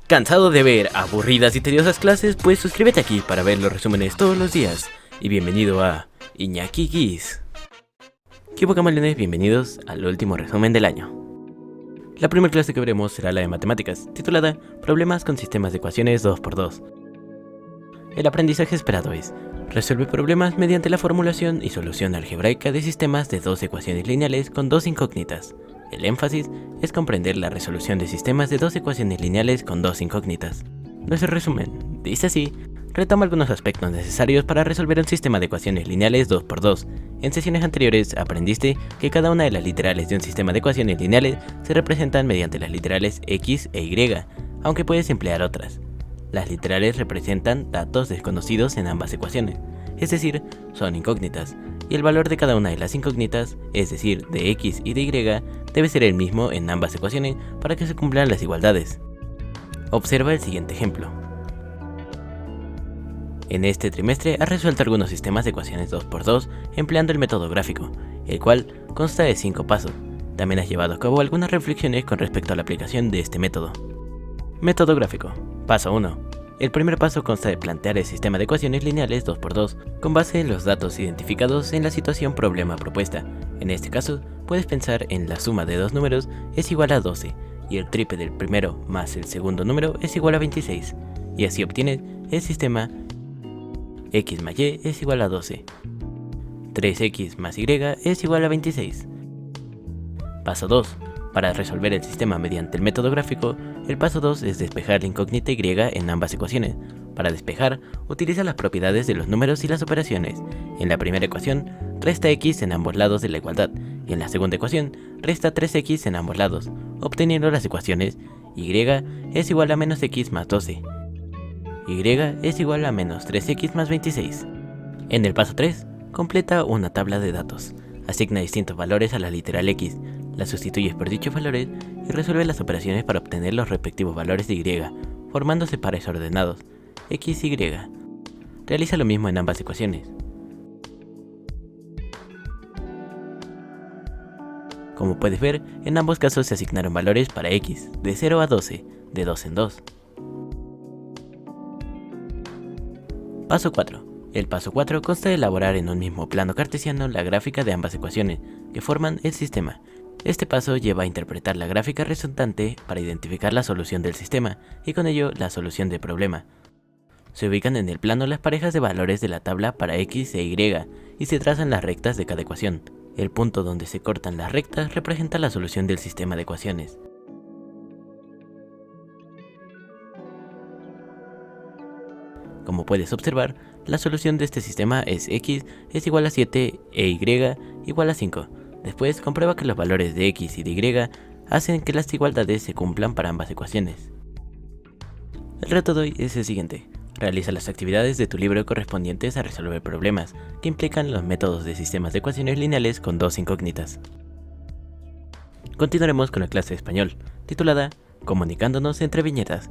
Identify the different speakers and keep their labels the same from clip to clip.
Speaker 1: ¿Cansado de ver aburridas y tediosas clases? Pues suscríbete aquí para ver los resúmenes todos los días. Y bienvenido a Iñaki Guis. ¿Qué camaleones? Bienvenidos al último resumen del año. La primera clase que veremos será la de matemáticas, titulada Problemas con sistemas de ecuaciones 2x2. El aprendizaje esperado es: resuelve problemas mediante la formulación y solución algebraica de sistemas de dos ecuaciones lineales con dos incógnitas. El énfasis es comprender la resolución de sistemas de dos ecuaciones lineales con dos incógnitas. Nuestro resumen dice así: retoma algunos aspectos necesarios para resolver un sistema de ecuaciones lineales 2x2. En sesiones anteriores aprendiste que cada una de las literales de un sistema de ecuaciones lineales se representan mediante las literales x e y, aunque puedes emplear otras. Las literales representan datos desconocidos en ambas ecuaciones, es decir, son incógnitas, y el valor de cada una de las incógnitas, es decir, de x y de y, debe ser el mismo en ambas ecuaciones para que se cumplan las igualdades. Observa el siguiente ejemplo. En este trimestre has resuelto algunos sistemas de ecuaciones 2x2 empleando el método gráfico, el cual consta de 5 pasos. También has llevado a cabo algunas reflexiones con respecto a la aplicación de este método. Método gráfico. Paso 1. El primer paso consta de plantear el sistema de ecuaciones lineales 2x2 con base en los datos identificados en la situación problema propuesta. En este caso, puedes pensar en la suma de dos números es igual a 12 y el triple del primero más el segundo número es igual a 26, y así obtienes el sistema x más y es igual a 12. 3x más y es igual a 26. Paso 2. Para resolver el sistema mediante el método gráfico, el paso 2 es despejar la incógnita y en ambas ecuaciones. Para despejar, utiliza las propiedades de los números y las operaciones. En la primera ecuación, resta x en ambos lados de la igualdad, y en la segunda ecuación, resta 3x en ambos lados, obteniendo las ecuaciones y es igual a menos x más 12. Y es igual a menos 3x más 26. En el paso 3, completa una tabla de datos. Asigna distintos valores a la literal x, las sustituyes por dichos valores y resuelve las operaciones para obtener los respectivos valores de y, formándose pares ordenados, x y y. Realiza lo mismo en ambas ecuaciones. Como puedes ver, en ambos casos se asignaron valores para x, de 0 a 12, de 2 en 2. Paso 4. El paso 4 consta de elaborar en un mismo plano cartesiano la gráfica de ambas ecuaciones, que forman el sistema. Este paso lleva a interpretar la gráfica resultante para identificar la solución del sistema, y con ello la solución del problema. Se ubican en el plano las parejas de valores de la tabla para x e y se trazan las rectas de cada ecuación. El punto donde se cortan las rectas representa la solución del sistema de ecuaciones. Como puedes observar, la solución de este sistema es x es igual a 7 e y igual a 5. Después comprueba que los valores de x y de y hacen que las igualdades se cumplan para ambas ecuaciones. El reto de hoy es el siguiente: realiza las actividades de tu libro correspondientes a resolver problemas que implican los métodos de sistemas de ecuaciones lineales con dos incógnitas. Continuaremos con la clase de español, titulada Comunicándonos entre viñetas.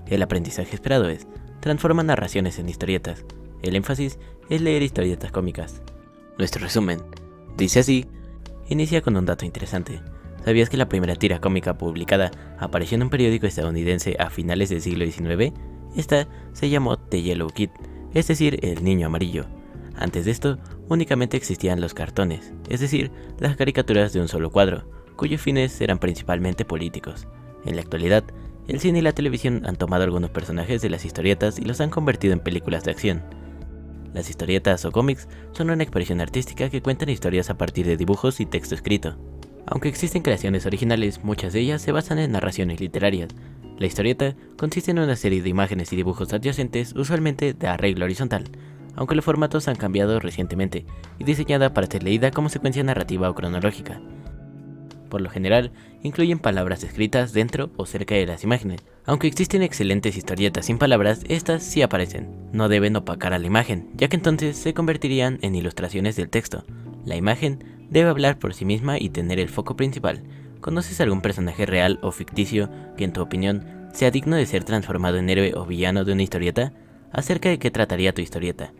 Speaker 1: El aprendizaje esperado es: transforma narraciones en historietas. El énfasis es leer historietas cómicas. Nuestro resumen dice así: inicia con un dato interesante. ¿Sabías que la primera tira cómica publicada apareció en un periódico estadounidense a finales del siglo XIX? Esta se llamó The Yellow Kid, es decir, el niño amarillo. Antes de esto, únicamente existían los cartones, es decir, las caricaturas de un solo cuadro, cuyos fines eran principalmente políticos. En la actualidad, el cine y la televisión han tomado algunos personajes de las historietas y los han convertido en películas de acción. Las historietas o cómics son una expresión artística que cuentan historias a partir de dibujos y texto escrito. Aunque existen creaciones originales, muchas de ellas se basan en narraciones literarias. La historieta consiste en una serie de imágenes y dibujos adyacentes, usualmente de arreglo horizontal, aunque los formatos han cambiado recientemente y diseñada para ser leída como secuencia narrativa o cronológica. Por lo general, incluyen palabras escritas dentro o cerca de las imágenes. Aunque existen excelentes historietas sin palabras, estas sí aparecen. No deben opacar a la imagen, ya que entonces se convertirían en ilustraciones del texto. La imagen debe hablar por sí misma y tener el foco principal. ¿Conoces algún personaje real o ficticio que en tu opinión sea digno de ser transformado en héroe o villano de una historieta? ¿Acerca de qué trataría tu historieta?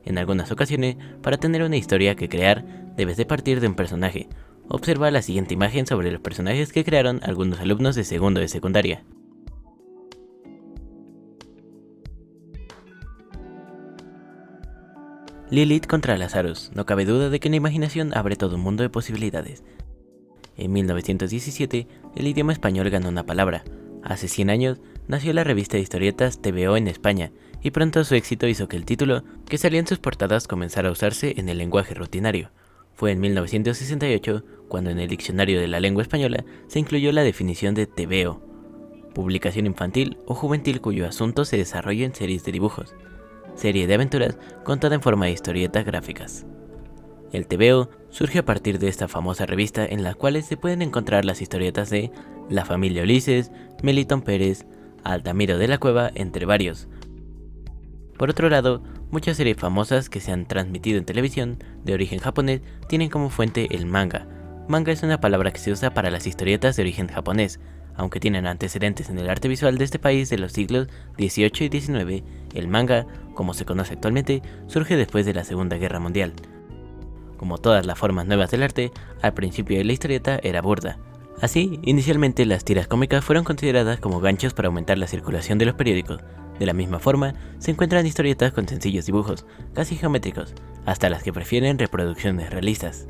Speaker 1: En algunas ocasiones, para tener una historia que crear, debes de partir de un personaje. Observa la siguiente imagen sobre los personajes que crearon algunos alumnos de segundo de secundaria. Lilith contra Lazarus, no cabe duda de que la imaginación abre todo un mundo de posibilidades. En 1917, el idioma español ganó una palabra. Hace 100 años, nació la revista de historietas TVO en España, y pronto su éxito hizo que el título que salía en sus portadas comenzara a usarse en el lenguaje rutinario. Fue en 1968 cuando en el diccionario de la lengua española se incluyó la definición de TVO, publicación infantil o juvenil cuyo asunto se desarrolla en series de dibujos, serie de aventuras contada en forma de historietas gráficas. El TVO surge a partir de esta famosa revista en la cual se pueden encontrar las historietas de La familia Ulises, Melitón Pérez, Altamiro de la Cueva, entre varios. Por otro lado, muchas series famosas que se han transmitido en televisión de origen japonés tienen como fuente el manga. Manga es una palabra que se usa para las historietas de origen japonés. Aunque tienen antecedentes en el arte visual de este país de los siglos XVIII y XIX, el manga, como se conoce actualmente, surge después de la Segunda Guerra Mundial. Como todas las formas nuevas del arte, al principio de la historieta era burda. Así, inicialmente las tiras cómicas fueron consideradas como ganchos para aumentar la circulación de los periódicos. De la misma forma, se encuentran historietas con sencillos dibujos, casi geométricos, hasta las que prefieren reproducciones realistas.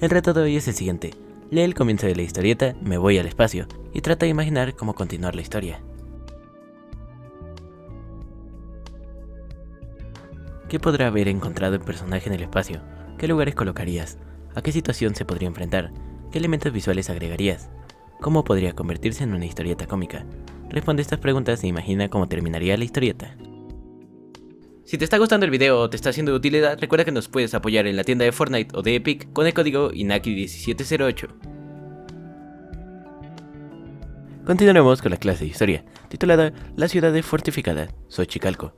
Speaker 1: El reto de hoy es el siguiente. Lee el comienzo de la historieta Me voy al espacio y trata de imaginar cómo continuar la historia. ¿Qué podrá haber encontrado el personaje en el espacio? ¿Qué lugares colocarías? ¿A qué situación se podría enfrentar? ¿Qué elementos visuales agregarías? ¿Cómo podría convertirse en una historieta cómica? Responde estas preguntas e imagina cómo terminaría la historieta. Si te está gustando el video o te está siendo de utilidad, recuerda que nos puedes apoyar en la tienda de Fortnite o de Epic con el código INAKI1708. Continuaremos con la clase de historia, titulada La ciudad fortificada, Xochicalco.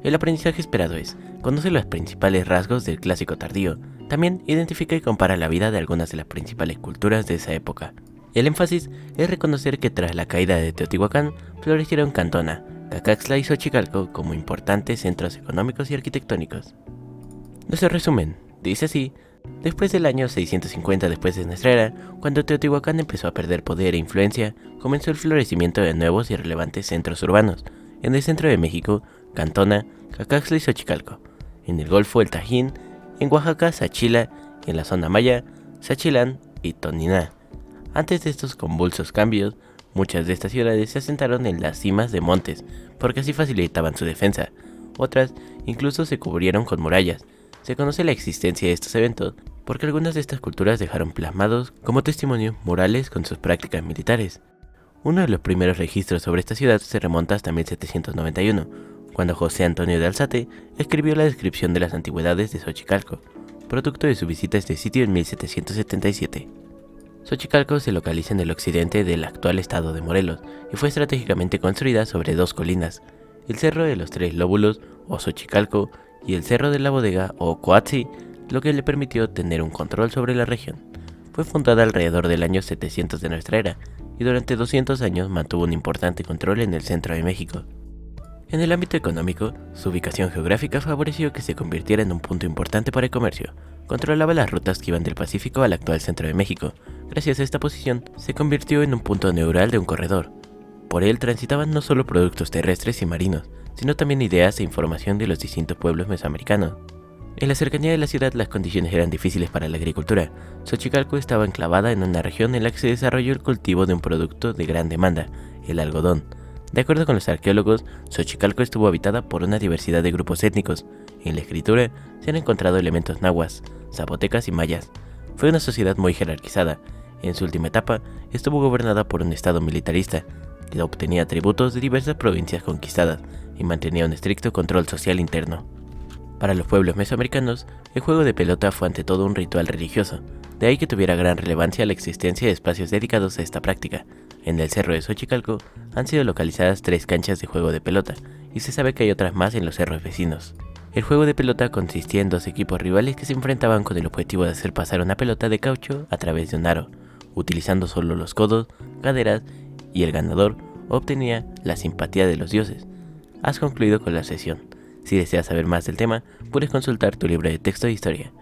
Speaker 1: El aprendizaje esperado es: conoce los principales rasgos del clásico tardío. También identifica y compara la vida de algunas de las principales culturas de esa época. El énfasis es reconocer que tras la caída de Teotihuacán, florecieron Cantona, Cacaxtla y Xochicalco como importantes centros económicos y arquitectónicos. Nuestro resumen dice así: después del año 650 después de nuestra era, cuando Teotihuacán empezó a perder poder e influencia, comenzó el florecimiento de nuevos y relevantes centros urbanos. En el centro de México, Cantona, Cacaxtla y Xochicalco. En el Golfo, el Tajín. En Oaxaca, Sachila. Y en la zona maya, Sachilán y Toniná. Antes de estos convulsos cambios, muchas de estas ciudades se asentaron en las cimas de montes, porque así facilitaban su defensa. Otras incluso se cubrieron con murallas. Se conoce la existencia de estos eventos porque algunas de estas culturas dejaron plasmados como testimonio murales con sus prácticas militares. Uno de los primeros registros sobre esta ciudad se remonta hasta 1791, cuando José Antonio de Alzate escribió la descripción de las antigüedades de Xochicalco, producto de su visita a este sitio en 1777. Xochicalco se localiza en el occidente del actual estado de Morelos y fue estratégicamente construida sobre dos colinas, el Cerro de los Tres Lóbulos o Xochicalco y el Cerro de la Bodega o Coatzi, lo que le permitió tener un control sobre la región. Fue fundada alrededor del año 700 de nuestra era y durante 200 años mantuvo un importante control en el centro de México. En el ámbito económico, su ubicación geográfica favoreció que se convirtiera en un punto importante para el comercio. Controlaba las rutas que iban del Pacífico al actual centro de México. Gracias a esta posición, se convirtió en un punto neural de un corredor. Por él transitaban no solo productos terrestres y marinos, sino también ideas e información de los distintos pueblos mesoamericanos. En la cercanía de la ciudad las condiciones eran difíciles para la agricultura. Xochicalco estaba enclavada en una región en la que se desarrolló el cultivo de un producto de gran demanda, el algodón. De acuerdo con los arqueólogos, Xochicalco estuvo habitada por una diversidad de grupos étnicos. En la escritura se han encontrado elementos nahuas, zapotecas y mayas. Fue una sociedad muy jerarquizada. En su última etapa, estuvo gobernada por un estado militarista, que obtenía tributos de diversas provincias conquistadas y mantenía un estricto control social interno. Para los pueblos mesoamericanos, el juego de pelota fue ante todo un ritual religioso, de ahí que tuviera gran relevancia la existencia de espacios dedicados a esta práctica. En el cerro de Xochicalco han sido localizadas 3 canchas de juego de pelota, y se sabe que hay otras más en los cerros vecinos. El juego de pelota consistía en 2 equipos rivales que se enfrentaban con el objetivo de hacer pasar una pelota de caucho a través de un aro, utilizando solo los codos, caderas, y el ganador obtenía la simpatía de los dioses. Has concluido con la sesión. Si deseas saber más del tema, puedes consultar tu libro de texto de historia.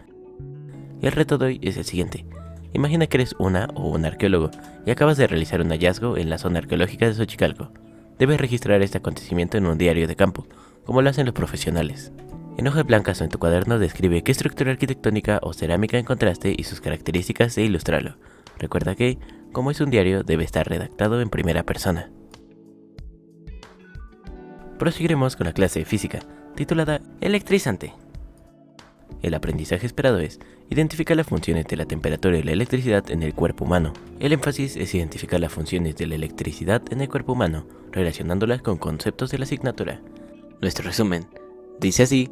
Speaker 1: El reto de hoy es el siguiente. Imagina que eres una o un arqueólogo y acabas de realizar un hallazgo en la zona arqueológica de Xochicalco. Debes registrar este acontecimiento en un diario de campo, como lo hacen los profesionales. En hojas blancas o en tu cuaderno describe qué estructura arquitectónica o cerámica encontraste y sus características e ilústralo. Recuerda que, como es un diario, debe estar redactado en primera persona. Proseguiremos con la clase de física, titulada Electrizante. El aprendizaje esperado es: identificar las funciones de la temperatura y la electricidad en el cuerpo humano. El énfasis es identificar las funciones de la electricidad en el cuerpo humano, relacionándolas con conceptos de la asignatura. Nuestro resumen dice así: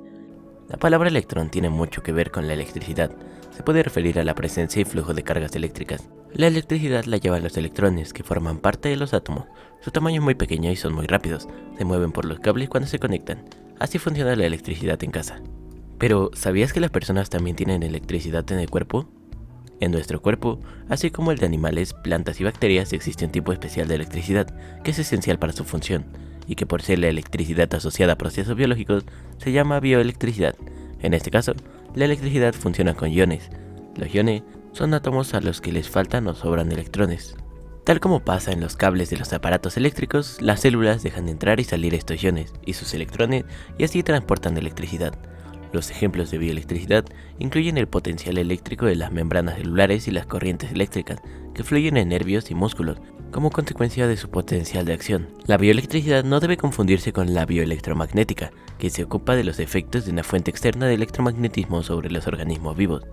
Speaker 1: la palabra electrón tiene mucho que ver con la electricidad. Se puede referir a la presencia y flujo de cargas eléctricas. La electricidad la llevan los electrones, que forman parte de los átomos. Su tamaño es muy pequeño y son muy rápidos. Se mueven por los cables cuando se conectan. Así funciona la electricidad en casa. Pero, ¿sabías que las personas también tienen electricidad en el cuerpo? En nuestro cuerpo, así como el de animales, plantas y bacterias, existe un tipo especial de electricidad, que es esencial para su función, y que por ser la electricidad asociada a procesos biológicos, se llama bioelectricidad. En este caso, la electricidad funciona con iones. Los iones son átomos a los que les faltan o sobran electrones. Tal como pasa en los cables de los aparatos eléctricos, las células dejan de entrar y salir estos iones y sus electrones, y así transportan electricidad. Los ejemplos de bioelectricidad incluyen el potencial eléctrico de las membranas celulares y las corrientes eléctricas que fluyen en nervios y músculos como consecuencia de su potencial de acción. La bioelectricidad no debe confundirse con la bioelectromagnética, que se ocupa de los efectos de una fuente externa de electromagnetismo sobre los organismos vivos.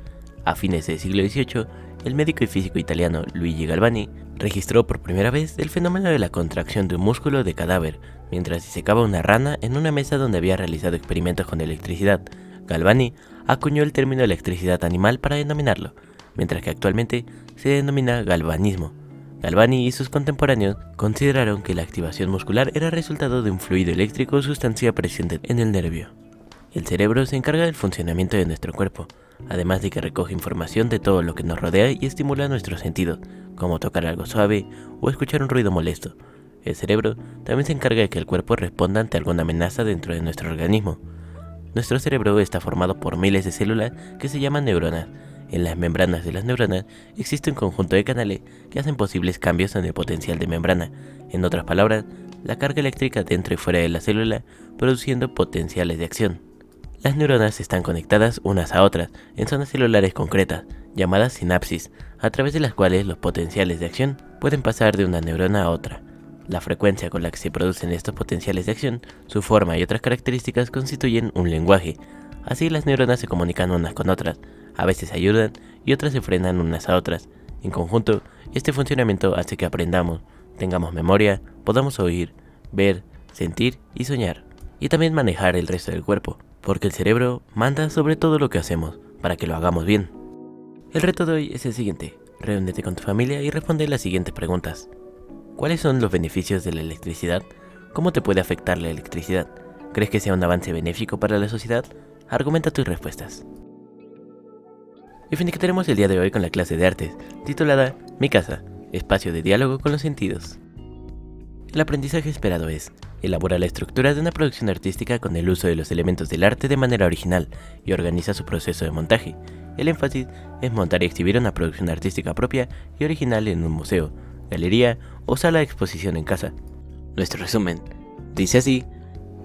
Speaker 1: A fines del siglo XVIII, el médico y físico italiano Luigi Galvani registró por primera vez el fenómeno de la contracción de un músculo de cadáver mientras disecaba una rana en una mesa donde había realizado experimentos con electricidad. Galvani acuñó el término electricidad animal para denominarlo, mientras que actualmente se denomina galvanismo. Galvani y sus contemporáneos consideraron que la activación muscular era resultado de un fluido eléctrico o sustancia presente en el nervio. El cerebro se encarga del funcionamiento de nuestro cuerpo, además de que recoge información de todo lo que nos rodea y estimula nuestros sentidos, como tocar algo suave o escuchar un ruido molesto. El cerebro también se encarga de que el cuerpo responda ante alguna amenaza dentro de nuestro organismo. Nuestro cerebro está formado por miles de células que se llaman neuronas. En las membranas de las neuronas existe un conjunto de canales que hacen posibles cambios en el potencial de membrana. En otras palabras, la carga eléctrica dentro y fuera de la célula, produciendo potenciales de acción. Las neuronas están conectadas unas a otras en zonas celulares concretas, llamadas sinapsis, a través de las cuales los potenciales de acción pueden pasar de una neurona a otra. La frecuencia con la que se producen estos potenciales de acción, su forma y otras características constituyen un lenguaje. Así las neuronas se comunican unas con otras, a veces ayudan y otras se frenan unas a otras. En conjunto, este funcionamiento hace que aprendamos, tengamos memoria, podamos oír, ver, sentir y soñar. Y también manejar el resto del cuerpo, porque el cerebro manda sobre todo lo que hacemos, para que lo hagamos bien. El reto de hoy es el siguiente: reúnete con tu familia y responde las siguientes preguntas. ¿Cuáles son los beneficios de la electricidad? ¿Cómo te puede afectar la electricidad? ¿Crees que sea un avance benéfico para la sociedad? Argumenta tus respuestas. Y finiquitaremos el día de hoy con la clase de artes, titulada Mi casa, espacio de diálogo con los sentidos. El aprendizaje esperado es: elabora la estructura de una producción artística con el uso de los elementos del arte de manera original y organiza su proceso de montaje. El énfasis es montar y exhibir una producción artística propia y original en un museo, galería o sala de exposición en casa. Nuestro resumen dice así: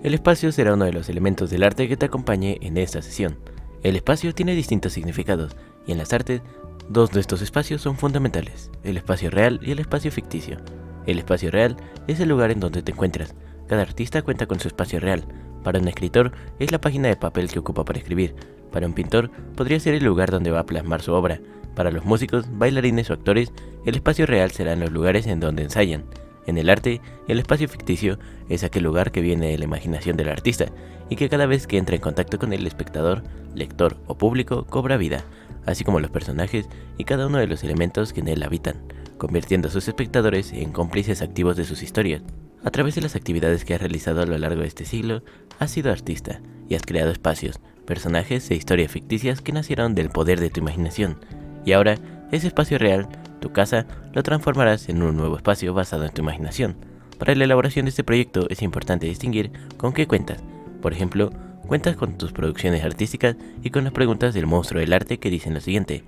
Speaker 1: el espacio será uno de los elementos del arte que te acompañe en esta sesión. El espacio tiene distintos significados y en las artes, dos de estos espacios son fundamentales: el espacio real y el espacio ficticio. El espacio real es el lugar en donde te encuentras. Cada artista cuenta con su espacio real. Para un escritor es la página de papel que ocupa para escribir. Para un pintor podría ser el lugar donde va a plasmar su obra. Para los músicos, bailarines o actores, el espacio real serán los lugares en donde ensayan. En el arte, el espacio ficticio es aquel lugar que viene de la imaginación del artista y que cada vez que entra en contacto con el espectador, lector o público cobra vida, así como los personajes y cada uno de los elementos que en él habitan, convirtiendo a sus espectadores en cómplices activos de sus historias. A través de las actividades que has realizado a lo largo de este siglo, has sido artista y has creado espacios, personajes e historias ficticias que nacieron del poder de tu imaginación. Y ahora, ese espacio real, tu casa, lo transformarás en un nuevo espacio basado en tu imaginación. Para la elaboración de este proyecto es importante distinguir con qué cuentas. Por ejemplo, cuentas con tus producciones artísticas y con las preguntas del monstruo del arte que dicen lo siguiente: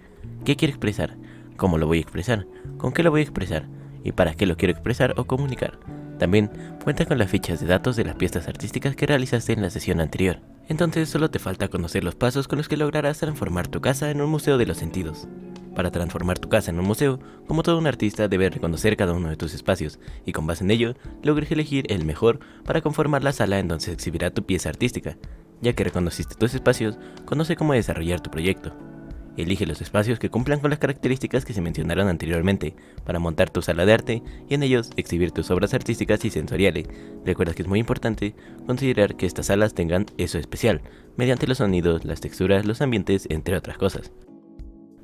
Speaker 1: ¿qué quiero expresar? ¿Cómo lo voy a expresar? ¿Con qué lo voy a expresar? ¿Y para qué lo quiero expresar o comunicar? También cuentas con las fichas de datos de las piezas artísticas que realizaste en la sesión anterior. Entonces solo te falta conocer los pasos con los que lograrás transformar tu casa en un museo de los sentidos. Para transformar tu casa en un museo, como todo un artista debe reconocer cada uno de tus espacios y con base en ello, logres elegir el mejor para conformar la sala en donde se exhibirá tu pieza artística. Ya que reconociste tus espacios, conoce cómo desarrollar tu proyecto. Elige los espacios que cumplan con las características que se mencionaron anteriormente para montar tu sala de arte y en ellos exhibir tus obras artísticas y sensoriales. Recuerda que es muy importante considerar que estas salas tengan eso especial, mediante los sonidos, las texturas, los ambientes, entre otras cosas.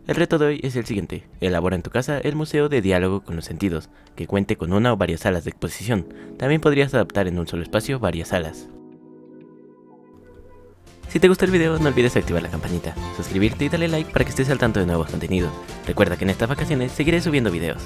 Speaker 1: El reto de hoy es el siguiente: elabora en tu casa el museo de diálogo con los sentidos, que cuente con una o varias salas de exposición. También podrías adaptar en un solo espacio varias salas. Si te gustó el video, no olvides activar la campanita, suscribirte y darle like para que estés al tanto de nuevos contenidos. Recuerda que en estas vacaciones seguiré subiendo videos.